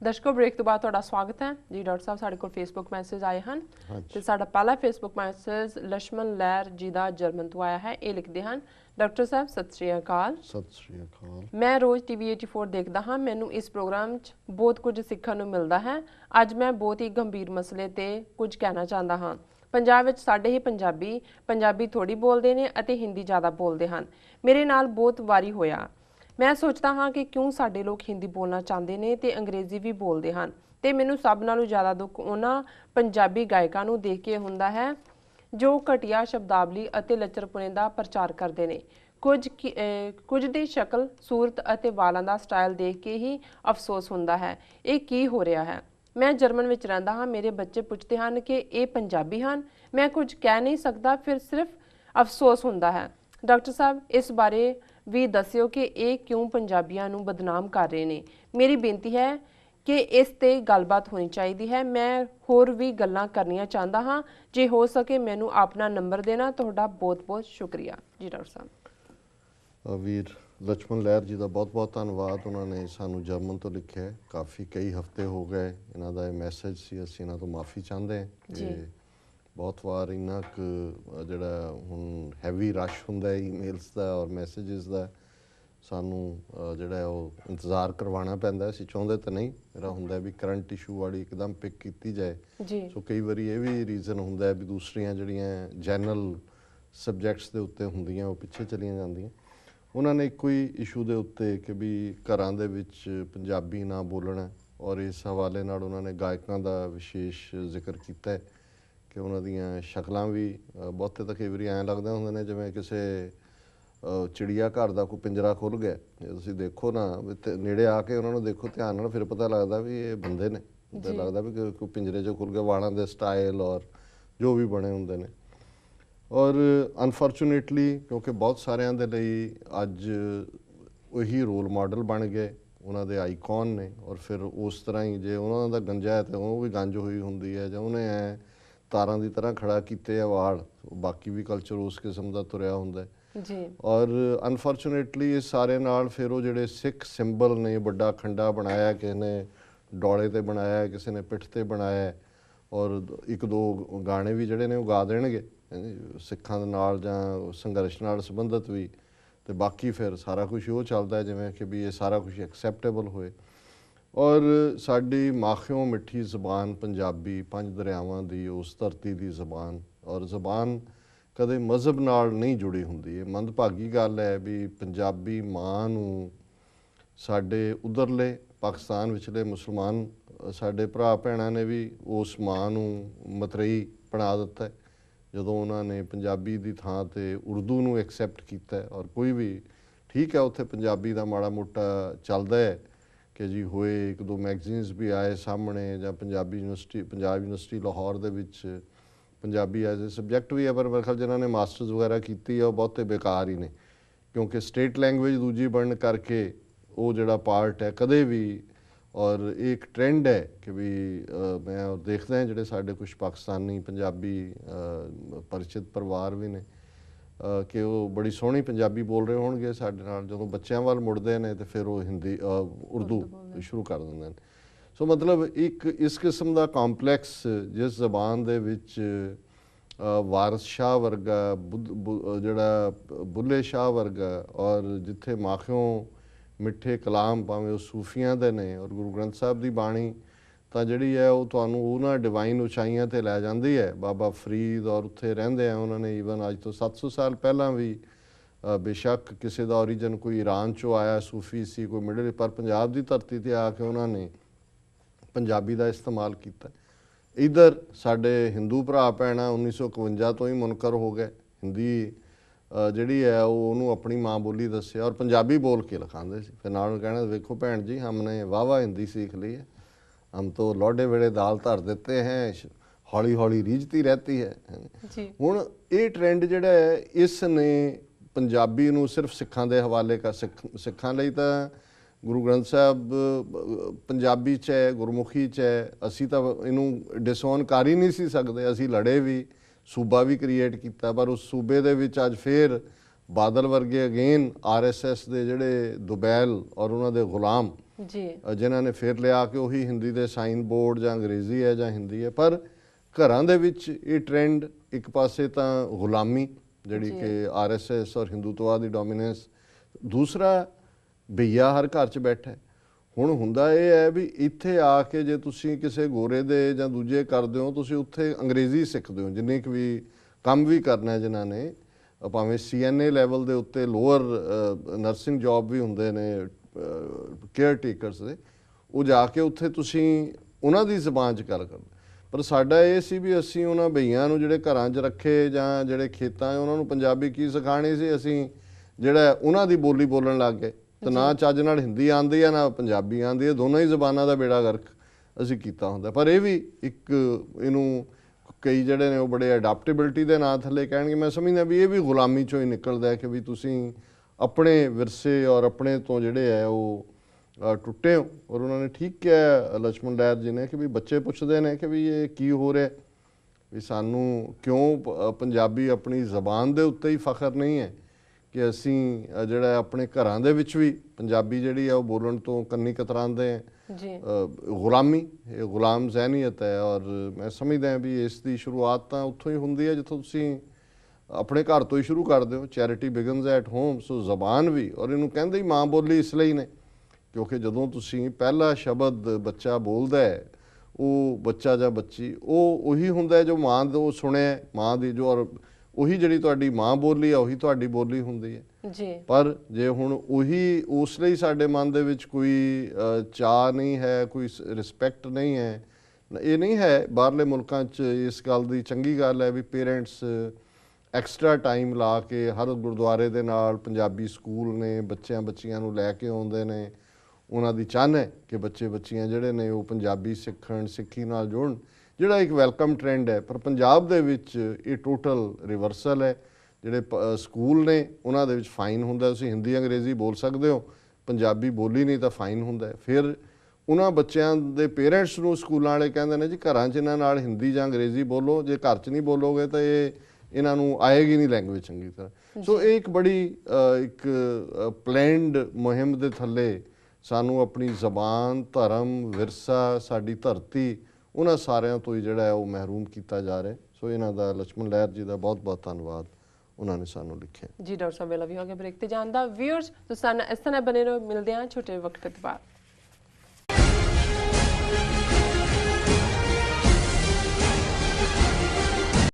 दर्शकों ब्रेक तो बाद तुहाडा स्वागत है जी। डॉक्टर साहब साडे कोल फेसबुक मैसेज आए हैं तो साडा पहला फेसबुक मैसेज लक्ष्मण लहर जी का जर्मन तो आया है। ये लिखते हैं, डॉक्टर साहब सत श्री अकाल। मैं रोज़ TV 84 देखता हाँ, मैनू इस प्रोग्राम च बहुत कुछ सीखण नूं मिलदा है। अज मैं बहुत ही गंभीर मसले ते कुछ कहना चाहता हाँ। पंजाब विच साडे ही पंजाबी थोड़ी बोलते हैं अते हिंदी ज़्यादा बोलते हैं। मेरे नाल बहुत वारी होया। मैं सोचता हाँ कि क्यों साडे लोग हिंदी बोलना चाहते हैं तो अंग्रेज़ी भी बोलते हैं। तो मैनू सब नालों ज़्यादा दुख उन्हां पंजाबी गायकों नूं देख के हुंदा है जो घटिया शब्दावली अते लचरपुणे का प्रचार करते हैं। कुछ दी शक्ल सूरत अते वालों का स्टाइल देख के ही अफसोस हुंदा है, ये की हो रहा है। मैं जर्मन विच रहिंदा हाँ, मेरे बच्चे पूछते हैं कि ये पंजाबी हैं। मैं कुछ कह नहीं सकता, फिर सिर्फ अफसोस हुंदा है। डॉक्टर साहब इस बारे भी दस्यो कि ये क्यों पंजाबियों नूं बदनाम कर रहे हैं। मेरी बेनती है कि इस ते गलबात होनी चाहिए है। मैं होर भी गल्लां करनियां चाहता हाँ, जे हो सके मैनू अपना नंबर देना। तुहाडा बहुत बहुत शुक्रिया जी। डॉक्टर साहब वीर लक्ष्मण लहर जी का बहुत बहुत धन्यवाद। उन्होंने सानू जर्मन तो लिखा है, काफ़ी कई हफ्ते हो गए इन्हों का मैसेज से असीं इन्हां तो माफ़ी चाहते हैं कि बहुत बार इन्ना क जिहड़ा हुण हैवी रश हुंदा है ईमेल्स का और मैसेजेस का, सानू जिहड़ा वो इंतज़ार करवाना पैंदा। असीं चाहुंदे तो नहीं, मेरा हुंदा भी करंट इशू वाली एकदम पिक की जाए। सो कई बारी ये भी रीज़न हुंदा है भी दूसरियां जिहड़ियां जनरल सबजैक्ट्स के उत्ते हुंदियां वो पिछे चलियां जांदियां। उन्होंने एक ही इशू के उत्ते कि भी घरां दे विच पंजाबी ना बोलना, और इस हवाले नाल उन्होंने गायकों का विशेष जिक्र किया है कि उन्हों दियां शक्लां भी बहुते तो कई बारी ऐं लगदे हुंदे ने जिवें किसी चिड़िया घर का कोई पिंजरा खुल गया। जे तुसीं देखो ना नेड़े आके उन्होंने देखो ध्यान नाल, फिर पता लगता भी ये बंदे ने, तो लगता भी कोई पिंजरे चो खुल गया। वालों के स्टाइल और जो भी बने होंगे ने, और अनफॉर्चुनेटली क्योंकि बहुत सारिਆਂ ਦੇ ਲਈ ਅੱਜ वही रोल मॉडल बन गए, उन्होंने आईकॉन ने। और फिर उस तरह ही जे उन्होंने का गंजा है तो वो भी गंज हुई होंगी है, जो उन्हें ऐ तारां की तरह खड़ा किए वाल, बाकी भी कल्चर उस किस्म का तुरया होंगे जी। और अनफॉर्चुनेटली इस सारे नाल फिर वो जिहड़े सिख सिंबल ने बड़ा खंडा बनाया, किसी ने डोले ते बनाया, किसी ने पिठ ते बनाया, और एक दो गाने भी जिहड़े ने वो गा देणगे सिखां दे नाल जां संघर्ष नाल संबंधित भी, तो बाकी फिर सारा कुछ वो चलता है जिवें कि भी ये सारा कुछ एक्सैप्टेबल होए। और साडी माखियों मिठी जबान पंजाबी, पंज दरियावां दी उस धरती दी जबान, और जबान कदे मजहब नाल नहीं जुड़ी हुंदी। ये मंदभागी गल है भी पंजाबी मां नूं साडे उधरले पाकिस्तान विचले मुसलमान साडे भरा भैणां ने भी उस मां नूं मतरेई बना दिता है ਜਦੋਂ ਉਹਨਾਂ ਨੇ ਪੰਜਾਬੀ ਦੀ ਥਾਂ 'ਤੇ ਉਰਦੂ ਨੂੰ ਐਕਸੈਪਟ ਕੀਤਾ। ਔਰ ਕੋਈ ਵੀ ਠੀਕ ਹੈ ਉੱਥੇ ਪੰਜਾਬੀ ਦਾ ਮਾੜਾ ਮੋਟਾ ਚੱਲਦਾ ਹੈ ਕਿ ਜੀ ਹੋਏ, ਇੱਕ ਦੋ ਮੈਗਜ਼ੀਨਸ ਵੀ ਆਏ ਸਾਹਮਣੇ, ਜਾਂ ਪੰਜਾਬ ਯੂਨੀਵਰਸਿਟੀ ਲਾਹੌਰ ਦੇ ਵਿੱਚ ਪੰਜਾਬੀ ਐਜ਼ ਏ ਸਬਜੈਕਟ ਵੀ ਹੈ, ਪਰ ਮੇਰੇ ਖਿਆਲ ਜਿਨ੍ਹਾਂ ਨੇ ਮਾਸਟਰਸ ਵਗੈਰਾ ਕੀਤੀ ਆ ਉਹ ਬਹੁਤੇ ਬੇਕਾਰ ਹੀ ਨੇ, ਕਿਉਂਕਿ ਸਟੇਟ ਲੈਂਗੁਏਜ ਦੂਜੀ ਬਣਨ ਕਰਕੇ ਉਹ ਜਿਹੜਾ ਪਾਰਟ ਹੈ ਕਦੇ ਵੀ। और एक ट्रेंड है कि भी मैं और देखते हैं जोड़े साढ़े कुछ पाकिस्तानी पंजाबी परिचित परिवार भी ने कि वो बड़ी सोहनी पंजाबी बोल रहे होणगे साढ़े नाल, जो बच्चों वाल मुड़ते हैं तो फिर वो हिंदी उर्दू शुरू कर देंगे हैं। सो मतलब एक इस किस्म का कॉम्पलैक्स जिस जबान दे विच वारिस शाह वर्गा जिहड़ा बुल्ले शाह वर्गा, और जिथे माखियों मिठे कलाम भावें वो सूफियां दे ने, और गुरु ग्रंथ साहब की बाणी तो जिहड़ी है वो तुहानूं उन्हां डिवाइन उचाइयां ते लै जांदी है। बाबा फरीद और उत्थे रहिंदे हैं उन्होंने ईवन अज तो 700 साल पहलां भी बेशक किसी का ओरीजन कोई ईरान चो आया सूफी सी, कोई मिडल, पर पंजाब की धरती ते आके उन्होंने पंजाबी का इस्तेमाल किया। इधर साडे हिंदू भरा भैणां 1951 तो ही मुनकर हो गए, हिंदी जिहड़ी है वो अपनी माँ बोली दस्सिया और पंजाबी बोल के लिखाते सी। फिर नाल कहना देखो भैन जी हमने वाह वाह हिंदी सीख ली है, हम तो लौडे वेड़े दाल धर देते हैं, हौली हौली रीझती रहती है। हुण ये ट्रेंड जिहड़ा है इसने पंजाबी नूं सिर्फ सिखां दे हवाले कर सिखां लई तां गुरु ग्रंथ साहब पंजाबी च है, गुरमुखी च है, असी तो इनू डिसोन कर ही नहीं सी सकते। असी लड़े भी, सूबा भी क्रिएट किया, पर उस सूबे दे विच अज फिर ਬਾਦਲ ਵਰਗੇ ਅਗੇਨ ਆਰਐਸਐਸ ਦੇ ਜਿਹੜੇ ਦੁਬੈਲ ਔਰ ਉਹਨਾਂ ਦੇ ਗੁਲਾਮ ਜੀ ਜਿਨ੍ਹਾਂ ਨੇ ਫਿਰ ਲਿਆ ਕਿ ਉਹੀ ਹਿੰਦੀ ਦੇ ਸਾਈਨ ਬੋਰਡ ਜਾਂ ਅੰਗਰੇਜ਼ੀ ਹੈ ਜਾਂ ਹਿੰਦੀ ਹੈ। ਪਰ ਘਰਾਂ ਦੇ ਵਿੱਚ ਇਹ ਟ੍ਰੈਂਡ ਇੱਕ ਪਾਸੇ ਤਾਂ ਗੁਲਾਮੀ ਜਿਹੜੀ ਕਿ ਆਰਐਸਐਸ ਔਰ ਹਿੰਦੂਤਵਾਦ ਦੀ ਡੋਮੀਨੈਂਸ, ਦੂਸਰਾ ਭਈਆ ਹਰ ਘਰ 'ਚ ਬੈਠਾ। ਹੁਣ ਹੁੰਦਾ ਇਹ ਹੈ ਵੀ ਇੱਥੇ ਆ ਕੇ ਜੇ ਤੁਸੀਂ ਕਿਸੇ ਗੋਰੇ ਦੇ ਜਾਂ ਦੂਜੇ ਕਰਦੇ ਹੋ, ਤੁਸੀਂ ਉੱਥੇ ਅੰਗਰੇਜ਼ੀ ਸਿੱਖਦੇ ਹੋ। ਜਿੰਨੇ ਕੁ ਵੀ ਕੰਮ ਵੀ ਕਰਨਾ ਜਿਨ੍ਹਾਂ ਨੇ, ਭਾਵੇਂ CNA ਲੈਵਲ ਦੇ ਉੱਤੇ ਲੋਅਰ ਨਰਸਿੰਗ ਜੌਬ ਵੀ ਹੁੰਦੇ ਨੇ ਕੇਅਰ ਟੇਕਰਸ ਦੇ, ਉਹ ਜਾ ਕੇ ਉੱਥੇ ਤੁਸੀਂ ਉਹਨਾਂ ਦੀ ਜ਼ਬਾਨ 'ਚ ਗੱਲ ਕਰਦੇ। ਪਰ ਸਾਡਾ ਇਹ ਸੀ ਵੀ ਅਸੀਂ ਉਹਨਾਂ ਭਈਆਂ ਨੂੰ ਜਿਹੜੇ ਘਰਾਂ 'ਚ ਰੱਖੇ ਜਾਂ ਜਿਹੜੇ ਖੇਤਾਂ ਉਹਨਾਂ ਨੂੰ ਪੰਜਾਬੀ ਕੀ ਸਿਖਾਉਣੀ ਸੀ, ਅਸੀਂ ਜਿਹੜਾ ਉਹਨਾਂ ਦੀ ਬੋਲੀ ਬੋਲਣ ਲੱਗ ਗਏ ਤੇ ਨਾ ਚੱਜ ਨਾਲ ਹਿੰਦੀ ਆਉਂਦੀ ਹੈ ਨਾ ਪੰਜਾਬੀ ਆਉਂਦੀ ਹੈ, ਦੋਨੋਂ ਹੀ ਜ਼ਬਾਨਾਂ ਦਾ ਬੇੜਾ ਗਰਕ ਅਸੀਂ ਕੀਤਾ ਹੁੰਦਾ। ਪਰ ਇਹ ਵੀ ਇੱਕ ਇਹਨੂੰ ਕਈ ਜਿਹੜੇ ਨੇ ਉਹ ਬੜੇ ਅਡਾਪਟੇਬਿਲਿਟੀ ਦੇ ਨਾਂ ਥੱਲੇ ਕਹਿਣਗੇ। ਮੈਂ ਸਮਝਦਾ ਵੀ ਇਹ ਵੀ ਗੁਲਾਮੀ 'ਚੋਂ ਹੀ ਨਿਕਲਦਾ ਕਿ ਵੀ ਤੁਸੀਂ ਆਪਣੇ ਵਿਰਸੇ ਔਰ ਆਪਣੇ ਤੋਂ ਜਿਹੜੇ ਹੈ ਉਹ ਟੁੱਟੇ ਹੋ। ਔਰ ਉਹਨਾਂ ਨੇ ਠੀਕ ਕਿਹਾ ਲਛਮਣ ਲਹਿਰ ਜੀ ਨੇ ਕਿ ਵੀ ਬੱਚੇ ਪੁੱਛਦੇ ਨੇ ਕਿ ਵੀ ਇਹ ਕੀ ਹੋ ਰਿਹਾ, ਵੀ ਸਾਨੂੰ ਕਿਉਂ ਪੰਜਾਬੀ ਆਪਣੀ ਜ਼ਬਾਨ ਦੇ ਉੱਤੇ ਹੀ ਫਖਰ ਨਹੀਂ ਹੈ ਕਿ ਅਸੀਂ ਜਿਹੜਾ ਆਪਣੇ ਘਰਾਂ ਦੇ ਵਿੱਚ ਵੀ ਪੰਜਾਬੀ ਜਿਹੜੀ ਹੈ ਉਹ ਬੋਲਣ ਤੋਂ ਕੰਨੀ ਕਤਰਾਉਂਦੇ ਹੈ। ਗੁਲਾਮੀ, ਇਹ ਗੁਲਾਮ ਜ਼ਹਿਨੀਅਤ ਹੈ। ਔਰ ਮੈਂ ਸਮਝਦਾ ਵੀ ਇਸ ਦੀ ਸ਼ੁਰੂਆਤ ਤਾਂ ਉੱਥੋਂ ਹੀ ਹੁੰਦੀ ਹੈ ਜਿੱਥੋਂ ਤੁਸੀਂ ਆਪਣੇ ਘਰ ਤੋਂ ਹੀ ਸ਼ੁਰੂ ਕਰਦੇ ਹੋ। Charity begins at home. So ਜ਼ਬਾਨ ਵੀ, ਔਰ ਇਹਨੂੰ ਕਹਿੰਦੇ ਹੀ ਮਾਂ ਬੋਲੀ ਇਸ ਲਈ ਨੇ ਕਿਉਂਕਿ ਜਦੋਂ ਤੁਸੀਂ ਪਹਿਲਾ ਸ਼ਬਦ ਬੱਚਾ ਬੋਲਦਾ ਹੈ, ਉਹ ਬੱਚਾ ਜਾਂ ਬੱਚੀ ਉਹ ਉਹੀ ਹੁੰਦਾ ਜੋ ਮਾਂ ਤੋਂ ਸੁਣਿਆ, ਮਾਂ ਦੀ ਜੋ, ਔਰ ਉਹੀ ਜਿਹੜੀ ਤੁਹਾਡੀ ਮਾਂ ਬੋਲੀ ਆ ਉਹੀ ਤੁਹਾਡੀ ਬੋਲੀ ਹੁੰਦੀ ਹੈ ਜੀ। ਪਰ ਜੇ ਹੁਣ ਉਹੀ ਉਸ ਲਈ ਸਾਡੇ ਮਨ ਦੇ ਵਿੱਚ ਕੋਈ ਚਾਅ ਨਹੀਂ ਹੈ, ਕੋਈ ਰਿਸਪੈਕਟ ਨਹੀਂ ਹੈ, ਇਹ ਨਹੀਂ ਹੈ। ਬਾਹਰਲੇ ਮੁਲਕਾਂ 'ਚ ਇਸ ਗੱਲ ਦੀ ਚੰਗੀ ਗੱਲ ਹੈ ਵੀ ਪੇਰੈਂਟਸ ਐਕਸਟਰਾ ਟਾਈਮ ਲਾ ਕੇ ਹਰ ਗੁਰਦੁਆਰੇ ਦੇ ਨਾਲ ਪੰਜਾਬੀ ਸਕੂਲ ਨੇ, ਬੱਚਿਆਂ ਨੂੰ ਲੈ ਕੇ ਆਉਂਦੇ ਨੇ। ਉਹਨਾਂ ਦੀ ਚਾਹਨ ਹੈ ਕਿ ਬੱਚੇ ਬੱਚੀਆਂ ਜਿਹੜੇ ਨੇ ਉਹ ਪੰਜਾਬੀ ਸਿੱਖਣ, ਸਿੱਖੀ ਨਾਲ ਜੁੜਨ, ਜਿਹੜਾ ਇੱਕ ਵੈਲਕਮ ਟ੍ਰੈਂਡ ਹੈ। ਪਰ ਪੰਜਾਬ ਦੇ ਵਿੱਚ ਇਹ ਟੋਟਲ ਰਿਵਰਸਲ ਹੈ। ਜਿਹੜੇ ਸਕੂਲ ਨੇ ਉਹਨਾਂ ਦੇ ਵਿੱਚ ਫਾਈਨ ਹੁੰਦਾ, ਤੁਸੀਂ ਹਿੰਦੀ ਅੰਗਰੇਜ਼ੀ ਬੋਲ ਸਕਦੇ ਹੋ, ਪੰਜਾਬੀ ਬੋਲੀ ਨਹੀਂ ਤਾਂ ਫਾਈਨ ਹੁੰਦਾ। ਫਿਰ ਉਹਨਾਂ ਬੱਚਿਆਂ ਦੇ ਪੇਰੈਂਟਸ ਨੂੰ ਸਕੂਲਾਂ ਵਾਲੇ ਕਹਿੰਦੇ ਨੇ ਜੀ ਘਰਾਂ 'ਚ ਇਹਨਾਂ ਨਾਲ ਹਿੰਦੀ ਜਾਂ ਅੰਗਰੇਜ਼ੀ ਬੋਲੋ, ਜੇ ਘਰ 'ਚ ਨਹੀਂ ਬੋਲੋਗੇ ਤਾਂ ਇਹਨਾਂ ਨੂੰ ਆਏਗੀ ਨਹੀਂ ਲੈਂਗੁਏਜ ਚੰਗੀ ਤਰ੍ਹਾਂ। ਸੋ ਇਹ ਇੱਕ ਬੜੀ ਇੱਕ ਪਲੈਨਡ ਮੁਹਿੰਮ ਦੇ ਥੱਲੇ ਸਾਨੂੰ ਆਪਣੀ ਜ਼ਬਾਨ, ਧਰਮ, ਵਿਰਸਾ, ਸਾਡੀ ਧਰਤੀ, ਉਹਨਾਂ ਸਾਰਿਆਂ ਤੋਂ ਹੀ ਜਿਹੜਾ ਹੈ ਉਹ ਮਹਿਰੂਮ ਕੀਤਾ ਜਾ ਰਿਹਾ। ਸੋ ਇਹਨਾਂ ਦਾ ਲਛਮਣ ਲਹਿਰ ਜੀ ਦਾ ਬਹੁਤ ਬਹੁਤ ਧੰਨਵਾਦ, ਉਹਨਾਂ ਨੇ ਸਾਨੂੰ ਲਿਖਿਆ। ਜੀ ਡਾਕਟਰ ਸਾਹਿਬ ਵੇਲਾ ਵੀ ਹੋ ਗਿਆ ਬ੍ਰੇਕ ਤੇ ਜਾਣ ਦਾ। ਵਿਊਅਰਸ ਤੁਸੀਂ ਇਸ ਤਰ੍ਹਾਂ ਬਣੇ ਰਹੋ, ਮਿਲਦੇ ਹਾਂ ਛੋਟੇ ਵਕਤ ਤੋਂ ਬਾਅਦ।